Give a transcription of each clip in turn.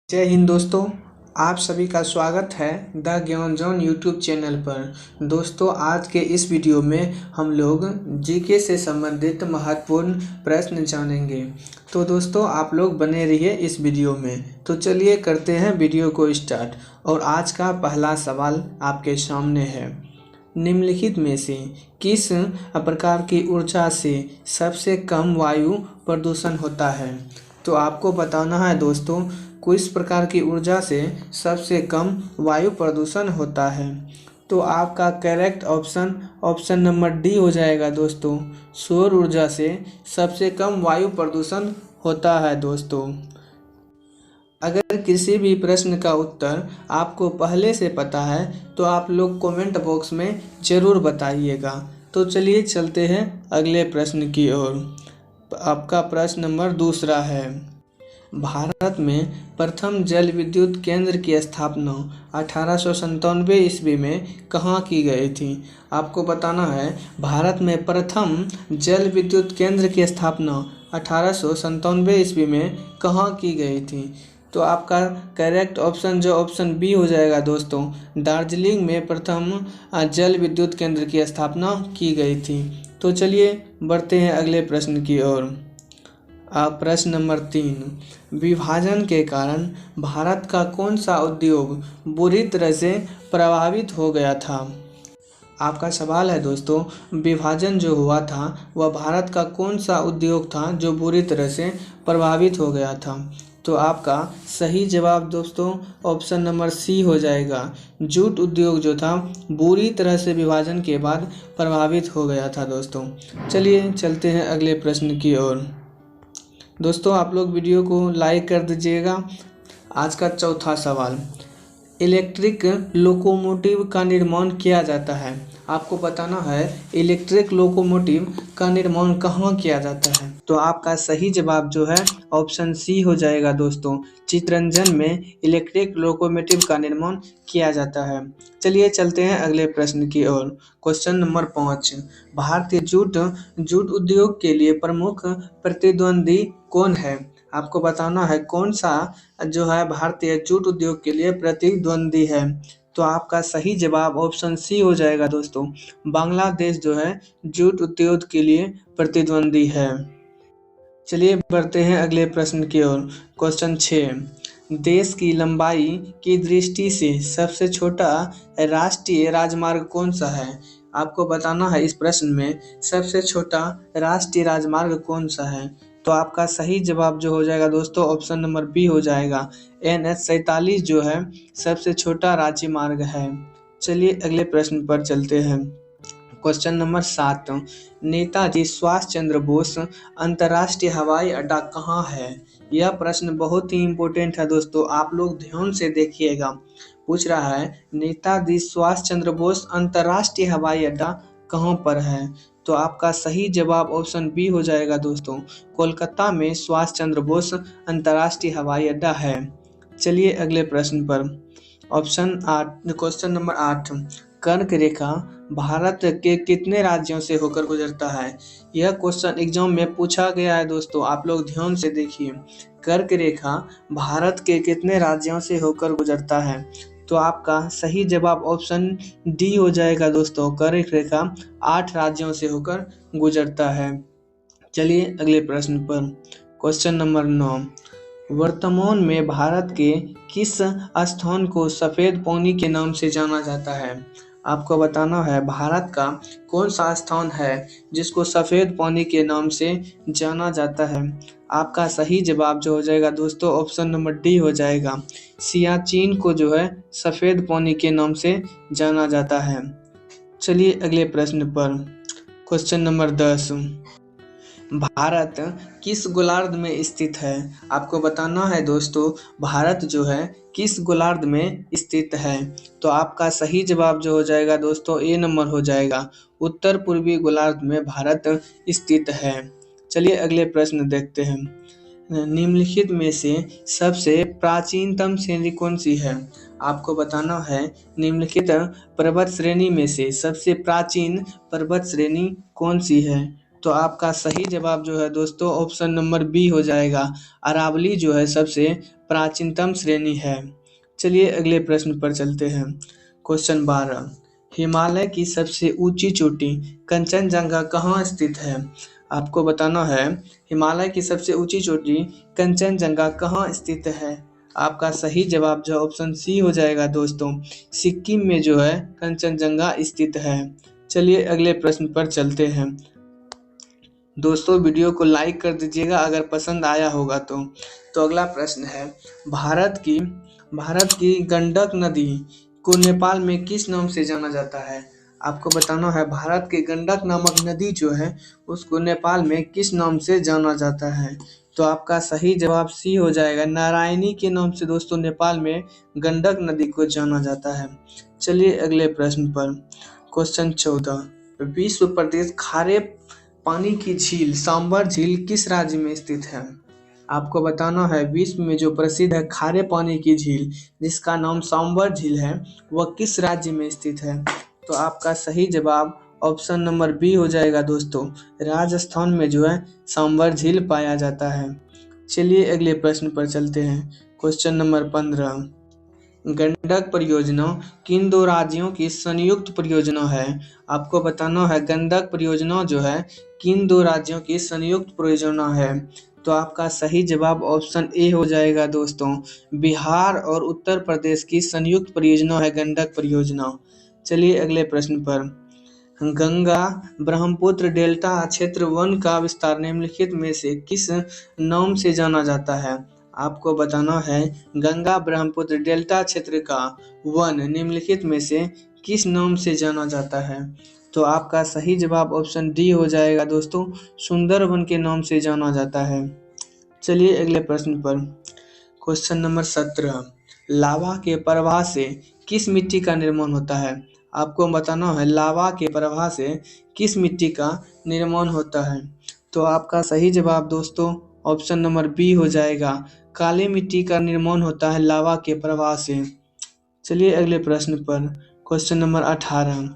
जय हिंद दोस्तों, आप सभी का स्वागत है द ज्ञान जोन यूट्यूब चैनल पर। दोस्तों, आज के इस वीडियो में हम लोग जीके से संबंधित महत्वपूर्ण प्रश्न जानेंगे। तो दोस्तों, आप लोग बने रहिए इस वीडियो में। तो चलिए करते हैं वीडियो को स्टार्ट। और आज का पहला सवाल आपके सामने है, निम्नलिखित में से किस प्रकार की ऊर्जा से सबसे कम वायु प्रदूषण होता है। तो आपको बताना है दोस्तों, किस प्रकार की ऊर्जा से सबसे कम वायु प्रदूषण होता है। तो आपका करेक्ट ऑप्शन नंबर डी हो जाएगा दोस्तों। सौर ऊर्जा से सबसे कम वायु प्रदूषण होता है दोस्तों। अगर किसी भी प्रश्न का उत्तर आपको पहले से पता है तो आप लोग कमेंट बॉक्स में ज़रूर बताइएगा। तो चलिए चलते हैं अगले प्रश्न की ओर। आपका प्रश्न नंबर दूसरा है, भारत में प्रथम जल विद्युत केंद्र की स्थापना 1897 ईस्वी में कहाँ की गई थी। आपको बताना है, भारत में प्रथम जल विद्युत केंद्र की स्थापना 1897 ईस्वी में कहाँ की गई थी। तो आपका करेक्ट ऑप्शन जो ऑप्शन बी हो जाएगा दोस्तों। दार्जिलिंग में प्रथम जल विद्युत केंद्र की स्थापना की गई थी। तो चलिए बढ़ते हैं अगले प्रश्न की ओर। प्रश्न नंबर 3, विभाजन के कारण भारत का कौन सा उद्योग बुरी तरह से प्रभावित हो गया था। आपका सवाल है दोस्तों, विभाजन जो हुआ था वह भारत का कौन सा उद्योग था जो बुरी तरह से प्रभावित हो गया था। तो आपका सही जवाब दोस्तों ऑप्शन नंबर सी हो जाएगा। जूट उद्योग जो था बुरी तरह से विभाजन के बाद प्रभावित हो गया था दोस्तों। चलिए चलते हैं अगले प्रश्न की ओर। दोस्तों, आप लोग वीडियो को लाइक कर दीजिएगा। आज का चौथा सवाल, इलेक्ट्रिक लोकोमोटिव का निर्माण किया जाता है। आपको बताना है इलेक्ट्रिक लोकोमोटिव का निर्माण कहाँ किया जाता है। तो आपका सही जवाब जो है ऑप्शन सी हो जाएगा दोस्तों। चितरंजन में इलेक्ट्रिक लोकोमोटिव का निर्माण किया जाता है। चलिए चलते हैं अगले प्रश्न की ओर। क्वेश्चन नंबर 5, भारतीय जूट उद्योग के लिए प्रमुख प्रतिद्वंदी कौन है। आपको बताना है कौन सा जो है भारतीय जूट उद्योग के लिए प्रतिद्वंदी है। तो आपका सही जवाब ऑप्शन सी हो जाएगा दोस्तों। बांग्लादेश जो है जूट उद्योग के लिए प्रतिद्वंदी है। चलिए बढ़ते हैं अगले प्रश्न की ओर। क्वेश्चन 6, देश की लंबाई की दृष्टि से सबसे छोटा राष्ट्रीय राजमार्ग कौन सा है। आपको बताना है इस प्रश्न में सबसे छोटा राष्ट्रीय राजमार्ग कौन सा है। तो आपका सही जवाब जो हो जाएगा दोस्तों ऑप्शन नंबर बी हो जाएगा। NH-47 जो है सबसे छोटा राज्य मार्ग है। चलिए अगले प्रश्न पर चलते हैं। क्वेश्चन नंबर 7, नेताजी सुभाष चंद्र बोस अंतर्राष्ट्रीय हवाई अड्डा कहाँ है। यह प्रश्न बहुत ही इम्पोर्टेंट है दोस्तों, आप लोग ध्यान से देखिएगा। पूछ रहा है नेताजी सुभाष चंद्र बोस अंतर्राष्ट्रीय हवाई अड्डा कहाँ पर है। तो आपका सही जवाब ऑप्शन बी हो जाएगा दोस्तों। कोलकाता में सुभाष चंद्र बोस अंतर्राष्ट्रीय हवाई अड्डा है। चलिए अगले प्रश्न पर। क्वेश्चन नंबर 8, कर्क रेखा भारत के कितने राज्यों से होकर गुजरता है। यह क्वेश्चन एग्जाम में पूछा गया है दोस्तों, आप लोग ध्यान से देखिए। कर्क रेखा भारत के कितने राज्यों से होकर गुजरता है। तो आपका सही जवाब ऑप्शन डी हो जाएगा दोस्तों। कर्क रेखा 8 राज्यों से होकर गुजरता है। चलिए अगले प्रश्न पर। क्वेश्चन नंबर 9, वर्तमान में भारत के किस स्थान को सफ़ेद पानी के नाम से जाना जाता है। आपको बताना है भारत का कौन सा स्थान है जिसको सफ़ेद पानी के नाम से जाना जाता है। आपका सही जवाब जो हो जाएगा दोस्तों ऑप्शन नंबर डी हो जाएगा। सियाचिन को जो है सफ़ेद पानी के नाम से जाना जाता है। चलिए अगले प्रश्न पर। क्वेश्चन नंबर 10, भारत किस गोलार्ध में स्थित है। आपको बताना है दोस्तों भारत जो है किस गोलार्ध में स्थित है। तो आपका सही जवाब जो हो जाएगा दोस्तों ए नंबर हो जाएगा। उत्तर पूर्वी गोलार्ध में भारत स्थित है। चलिए अगले प्रश्न देखते हैं। निम्नलिखित में से सबसे प्राचीनतम श्रेणी कौन सी है। आपको बताना है निम्नलिखित पर्वत श्रेणी में से सबसे प्राचीन पर्वत श्रेणी कौन सी है। तो आपका सही जवाब जो है दोस्तों ऑप्शन नंबर बी हो जाएगा। अरावली जो है सबसे प्राचीनतम श्रेणी है। चलिए अगले प्रश्न पर चलते हैं। क्वेश्चन 12, हिमालय की सबसे ऊंची चोटी कंचनजंगा कहाँ स्थित है? आपको बताना है हिमालय की सबसे ऊंची चोटी कंचनजंगा कहाँ स्थित है। आपका सही जवाब जो ऑप्शन सी हो जाएगा दोस्तों, सिक्किम में जो है कंचनजंगा स्थित है। चलिए अगले प्रश्न पर चलते हैं। दोस्तों वीडियो को लाइक कर दीजिएगा अगर पसंद आया होगा तो अगला प्रश्न है, भारत की गंडक नदी को नेपाल में किस नाम से जाना जाता है? आपको बताना है भारत की गंडक नामक नदी जो है उसको नेपाल में किस नाम से जाना जाता है। तो आपका सही जवाब सी हो जाएगा, नारायणी के नाम से दोस्तों नेपाल में गंडक नदी को जाना जाता है। चलिए अगले प्रश्न पर। क्वेश्चन 14, विश्व प्रसिद्ध खारे पानी की झील सांबर झील किस राज्य में स्थित है? आपको बताना है विश्व में जो प्रसिद्ध है खारे पानी की झील जिसका नाम सांबर झील है वह किस राज्य में स्थित है? तो आपका सही जवाब ऑप्शन नंबर बी हो जाएगा दोस्तों, राजस्थान में जो है सांबर झील पाया जाता है। चलिए अगले प्रश्न पर चलते हैं। क्वेश्चन नंबर 15, गंडक परियोजना किन दो राज्यों की संयुक्त परियोजना है? आपको बताना है गंडक परियोजना जो है किन दो राज्यों की संयुक्त परियोजना है। तो आपका सही जवाब ऑप्शन ए हो जाएगा दोस्तों, बिहार और उत्तर प्रदेश की संयुक्त परियोजना है गंडक परियोजना। चलिए अगले प्रश्न पर। गंगा ब्रह्मपुत्र डेल्टा क्षेत्र वन का विस्तार निम्नलिखित में से किस नाम से जाना जाता है? आपको बताना है गंगा ब्रह्मपुत्र डेल्टा क्षेत्र का वन निम्नलिखित में से किस नाम से जाना जाता है? तो आपका सही जवाब ऑप्शन डी हो जाएगा दोस्तों, सुंदरवन के नाम से जाना जाता है। चलिए अगले प्रश्न पर। क्वेश्चन नंबर 17, लावा के प्रवाह से किस मिट्टी का निर्माण होता है? आपको बताना है लावा के प्रवाह से किस मिट्टी का निर्माण होता है। तो आपका सही जवाब दोस्तों ऑप्शन नंबर बी हो जाएगा, काली मिट्टी का निर्माण होता है लावा के प्रवाह से। चलिए अगले प्रश्न पर। क्वेश्चन नंबर 18,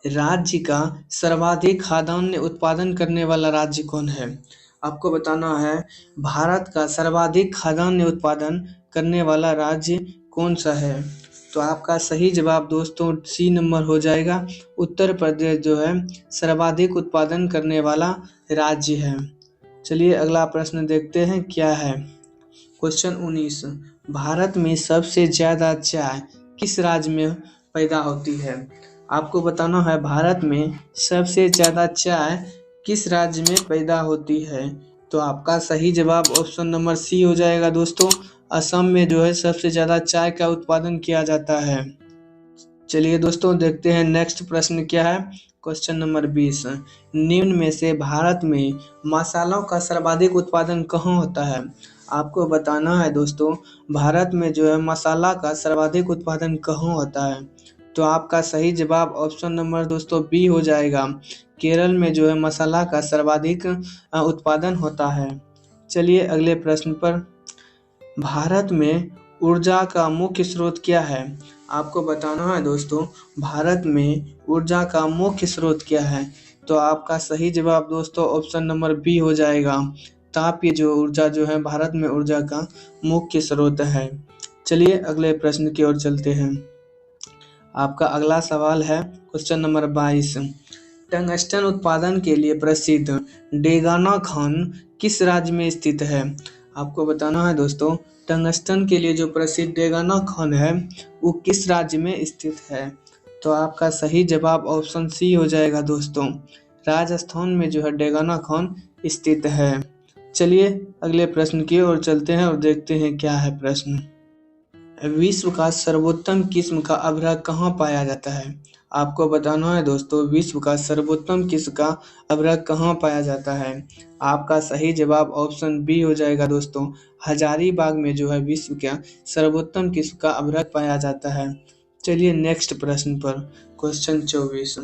राज्य का सर्वाधिक खाद्यान्न उत्पादन करने वाला राज्य कौन है? आपको बताना है भारत का सर्वाधिक खाद्यान्न उत्पादन करने वाला राज्य कौन सा है? तो आपका सही जवाब दोस्तों सी नंबर हो जाएगा, उत्तर प्रदेश जो है सर्वाधिक उत्पादन करने वाला राज्य है। चलिए अगला प्रश्न देखते हैं क्या है। क्वेश्चन 19, भारत में सबसे ज़्यादा चाय किस राज्य में पैदा होती है? आपको बताना है भारत में सबसे ज़्यादा चाय किस राज्य में पैदा होती है। तो आपका सही जवाब ऑप्शन नंबर सी हो जाएगा दोस्तों, असम में जो है सबसे ज़्यादा चाय का उत्पादन किया जाता है। चलिए दोस्तों देखते हैं नेक्स्ट प्रश्न क्या है। क्वेश्चन नंबर 20, निम्न में से भारत में मसालों का सर्वाधिक उत्पादन कहाँ होता है? आपको बताना है दोस्तों भारत में जो है मसाला का सर्वाधिक उत्पादन कहाँ होता है। तो आपका सही जवाब ऑप्शन नंबर दोस्तों बी हो जाएगा, केरल में जो है मसाला का सर्वाधिक उत्पादन होता है। चलिए अगले प्रश्न पर। भारत में ऊर्जा का मुख्य स्रोत क्या है? आपको बताना है दोस्तों भारत में ऊर्जा का मुख्य स्रोत क्या है। तो आपका सही जवाब दोस्तों ऑप्शन नंबर बी हो जाएगा, तापीय जो ऊर्जा जो है भारत में ऊर्जा का मुख्य स्रोत है। चलिए अगले प्रश्न की ओर चलते हैं। आपका अगला सवाल है क्वेश्चन नंबर 22, टंगस्टन उत्पादन के लिए प्रसिद्ध डेगाना खान किस राज्य में स्थित है? आपको बताना है दोस्तों टंगस्टन के लिए जो प्रसिद्ध डेगाना खान है वो किस राज्य में स्थित है। तो आपका सही जवाब ऑप्शन सी हो जाएगा दोस्तों, राजस्थान में जो है डेगाना खान स्थित है। चलिए अगले प्रश्न की ओर चलते हैं और देखते हैं क्या है प्रश्न। विश्व का सर्वोत्तम किस्म का अभ्रक कहाँ पाया जाता है? आपको बताना है दोस्तों विश्व का सर्वोत्तम किस्म का अभ्रक कहाँ पाया जाता है। आपका सही जवाब ऑप्शन बी हो जाएगा दोस्तों, हजारीबाग में जो है विश्व का सर्वोत्तम किस्म का अभ्रक पाया जाता है। चलिए नेक्स्ट प्रश्न पर। क्वेश्चन 24,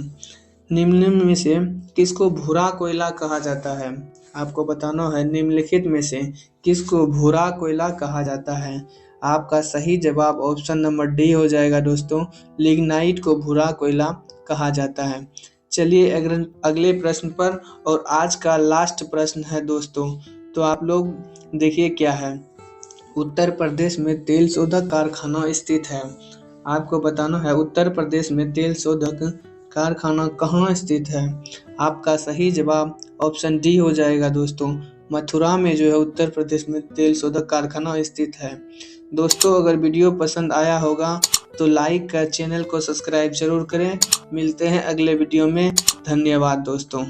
निम्न में से किसको भूरा कोयला कहा जाता है? आपको बताना है निम्नलिखित में से किसको भूरा कोयला कहा जाता है। आपका सही जवाब ऑप्शन नंबर डी हो जाएगा दोस्तों, लिग्नाइट को भूरा कोयला कहा जाता है। चलिए अगले प्रश्न पर। और आज का लास्ट प्रश्न है दोस्तों, तो आप लोग देखिए क्या है। उत्तर प्रदेश में तेल शोधक कारखाना स्थित है। आपको बताना है उत्तर प्रदेश में तेल शोधक कारखाना कहाँ स्थित है। आपका सही जवाब ऑप्शन डी हो जाएगा दोस्तों। मथुरा में जो है उत्तर प्रदेश में तेल शोधक कारखाना स्थित है। दोस्तों अगर वीडियो पसंद आया होगा तो लाइक कर चैनल को सब्सक्राइब जरूर करें। मिलते हैं अगले वीडियो में। धन्यवाद दोस्तों।